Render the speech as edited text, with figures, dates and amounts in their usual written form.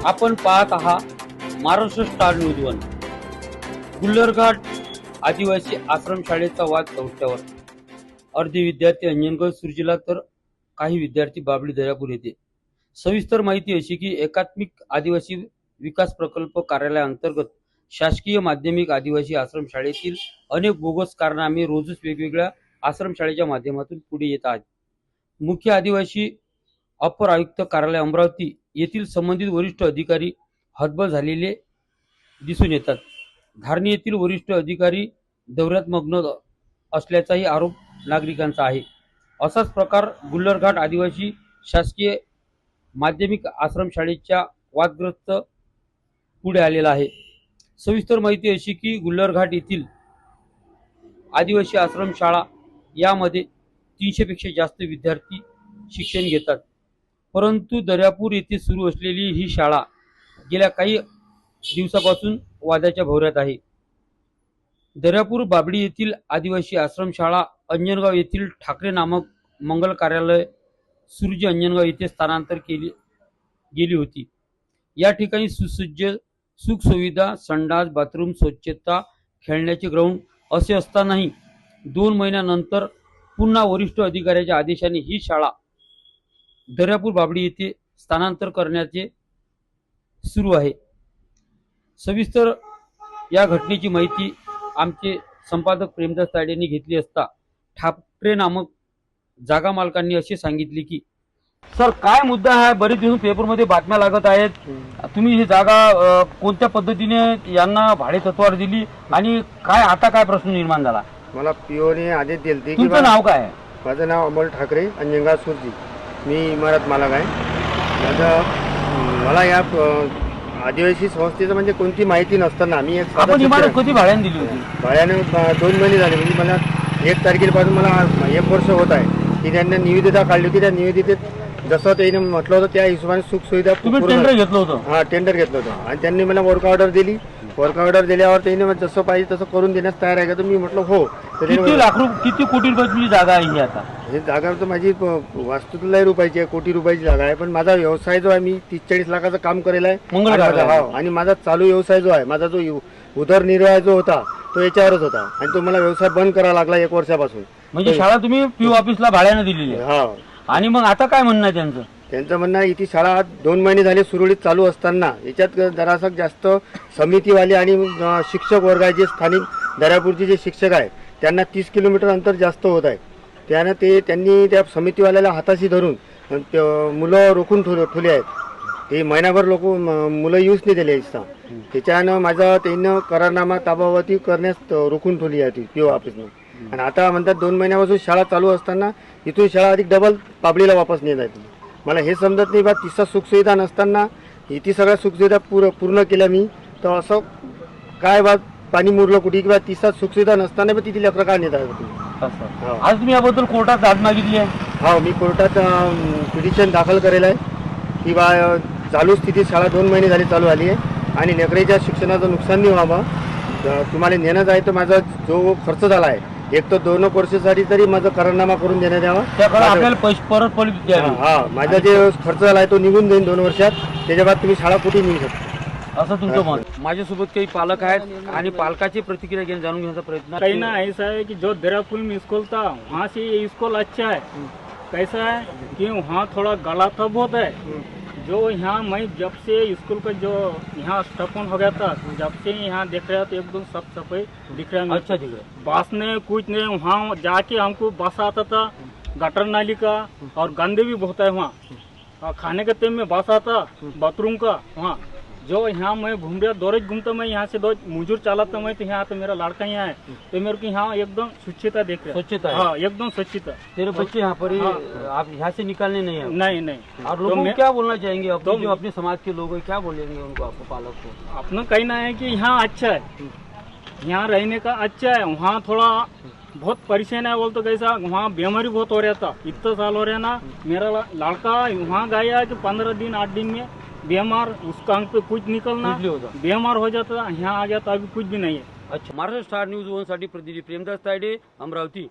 आपण पाहत आहात महाराष्ट्र स्टार न्यूज वन। गुल्लरघाट आदिवासी आश्रम शाळेचा वाद चौथ्यावर। अर्धे विद्यार्थी अंजनगड सुरजीला तर काही विद्यार्थी बाबळी दर्यापूर येथे। सविस्तर माहिती अशी की एकात्मिक आदिवासी विकास प्रकल्प कार्यालयाअंतर्गत शासकीय माध्यमिक आदिवासी आश्रम शाळेतील अनेक बोगस कारनामे रोजच वेगवेगळ्या आश्रम शाळेच्या माध्यमातून पुढे येत आहेत। मुख्य आदिवासी अपर आयुक्त कार्यालय अमरावती येथील संबंधित वरिष्ठ अधिकारी हतबल झालेले दिसून येतात। धारणी येथील वरिष्ठ अधिकारी दौऱ्यात मग्न असल्याचाही आरोप नागरिकांचा आहे। असाच प्रकार गुल्लरघाट आदिवासी शासकीय माध्यमिक आश्रम शाळेच्या वादग्रस्त पुढे आलेला आहे। सविस्तर माहिती अशी की गुल्लरघाट येथील आदिवासी आश्रम शाळा यामध्ये 300 पेक्षा जास्त विद्यार्थी शिक्षण घेतात, परंतु दर्यापूर येथे सुरू असलेली ही शाळा गेल्या काही दिवसापासून वादाच्या भोवऱ्यात आहे। दर्यापूर बाबळी येथील आदिवासी आश्रम शाळा अंजनगाव येथील ठाकरे नामक मंगल कार्यालय सुरजी अंजनगाव येथे स्थानांतर केली गेली होती। या ठिकाणी सुसज्ज सुख सुविधा, संडास, बाथरूम, स्वच्छता, खेळण्याचे ग्राउंड असे असतानाही 2 महिन्यानंतर पुन्हा वरिष्ठ अधिकाऱ्याच्या आदेशाने ही शाळा दर्यापूर बाबळी येथे स्थानांतर करण्याचे सुरू आहे। सविस्तर या घटनेची माहिती आमचे संपादक प्रेमदास तायडेंनी घेतली असता ठाकरे नामक जागा मालकांनी असे सांगितले की सर काय मुद्दा आहे, बरेच दिवस पेपरमध्ये बातम्या लागत आहेत, तुम्ही ही जागा कोणत्या पद्धतीने यांना भाडे तत्वावर दिली आणि काय आता काय प्रश्न निर्माण झाला? मला पीओने आदेश दिले की तुमचं नाव काय आहे? माझं नाव अमोल ठाकरे, अंजनगाव सुरजी। मी इमारत मालक आहे। मला या आदिवासी संस्थेचं म्हणजे कोणती माहिती नसताना मी आपण इमारत कधी भाड्याने दिली होती? भाड्याने 2 महिने झाले, म्हणजे मला 1 तारखेपासून मला 1 वर्ष होत आहे की त्यांना निवेदिका काढली होती। त्या निवेदिकेत जसं त्याने म्हटलं होतं त्या हिशोबाने सुख सुविधा टेंडर घेतलं होतं? हां, टेंडर घेतलं होतं आणि त्यांनी मला वर्क ऑर्डर दिली। वर्क ऑर्डर दिल्यावर त्यांनी जसं पाहिजे तसं करून देण्यास तयार आहे का? तर मी म्हटलं हो। किती लाख रुपये, किती कोटी रुपयाची जागा आहे ही? आता ही जागा तर माझी वास्तुतलाही रुपयाची आहे, कोटी रुपयाची जागा आहे, पण माझा व्यवसाय जो आहे मी 30-40 लाखाचं काम करेल आहे आणि माझा चालू व्यवसाय जो आहे, माझा जो उदरनिर्वाह जो होता तो याच्यावरच होता आणि तो मला व्यवसाय बंद करावा लागला 1 वर्षापासून। म्हणजे शाळा तुम्ही पीओ ऑफिसला भाड्याने दिलेली आहे? हा। आणि मग आता काय म्हणणं आहे त्यांचं? त्यांचं म्हणणं आहे इथे शाळा 2 महिने झाले सुरळीत चालू असताना याच्यात जरासं जास्त समितीवाले आणि शिक्षक वर्गाचे स्थानिक दर्यापूरचे जे शिक्षक आहेत त्यांना 30 किलोमीटर अंतर जास्त होत आहे। त्यानं त्यांनी त्या समितीवाल्याला हाताशी धरून मुलं रोखून ठेवली आहेत। ते महिनाभर मुलं येऊच नाही दिले असता। त्याच्यानं माझं त्यांनं करारनामा ताबावती करण्यास रोखून ठेवली आहे ती पीओ ऑफिसनं। आणि आता म्हणतात 2 महिन्यापासून शाळा चालू असताना इथून शाळा अधिक डबल बाबळीला वापस नेत आहे। मला हे समजत नाही बा, तिसरा सुखसुविधा नसताना इथे सगळ्या सुखसुविधा पूर्ण केल्या मी, तर असं काय बा पाणी मुरलं कुठे किंवा तिसरा सुखसुविधा नसताना पण तिथे लेकरं काय नेत आहे? आज तुम्ही याबद्दल कोर्टात दाद मागितली आहे? हा, मी कोर्टात पिटिशन दाखल करेल आहे की बा चालू स्थितीत शाळा 2 महिने झाली चालू आली आहे आणि लेकराच्या शिक्षणाचं नुकसान नाही व्हावं। तुम्हाला नेणं आहे तर माझा जो खर्च झाला आहे एक तर 2 वर्षासाठी तरी माझा करारनामा करून देण्यात यावा, आपल्याला पैसे परत द्यावे। हा, माझा जे खर्च झाला आहे तो निघून जाईल 2 वर्षात, त्याच्या बाद तुम्ही शाळा कुठे नेऊ शकता असं तुमचं मत? माझ्यासोबत काही पालक आहेत आणि पालकाची प्रतिक्रिया जाणून घेण्याचा प्रयत्न कहीं ना ऐसा है कि जो दर्यापुर में स्कूल था वहाँ से ये स्कूल अच्छा है। कैसा है कि वहाँ थोड़ा गलत बहुत है। जो यहाँ मैं जब से स्कूल का जो यहाँ स्थापन हो गया था जब से यहाँ देख रहा था एकदम साफ सफाई दिख रहा है। अच्छा दिख रहा है। बस ने कुछ नहीं, वहाँ जाके हमको बस आता था गटर नाली का और गंदे भी बहुत है वहाँ। और खाने के टाइम में बस आता बाथरूम का वहाँ। जो यहाँ मैं घूम रहा दौरे घूमता, मैं यहाँ से 2 मजूर चलाता मैं, तो यहाँ तो मेरा लड़का यहाँ है तो मेरे को यहाँ एकदम स्वच्छता देख रहा है। स्वच्छता है? हाँ, एकदम स्वच्छता। तेरे बच्चे यहाँ पर आप यहाँ से निकालने नहीं है? नहीं नहीं। और लोगों को क्या बोलना चाहेंगे? जो अपने समाज के लोग हैं क्या बोलेंगे उनको, आपको पालक को? अपना कहना है कि यहाँ अच्छा है, यहाँ रहने का अच्छा है। वहाँ थोड़ा बहुत परेशान है बोल तो कैसा, वहाँ बीमारी बहुत हो रहा था। इतना साल हो रहा है ना, मेरा लड़का वहाँ गया कि 15 दिन 8 दिन में बीमार, उसका अंग पे कुछ निकलना बीमार हो जाता। यहाँ आ गया तो अभी कुछ भी नहीं है। अच्छा, महाराष्ट्र स्टार न्यूज वन साठी प्रतिनिधी प्रेमदास तायडे, अमरावती।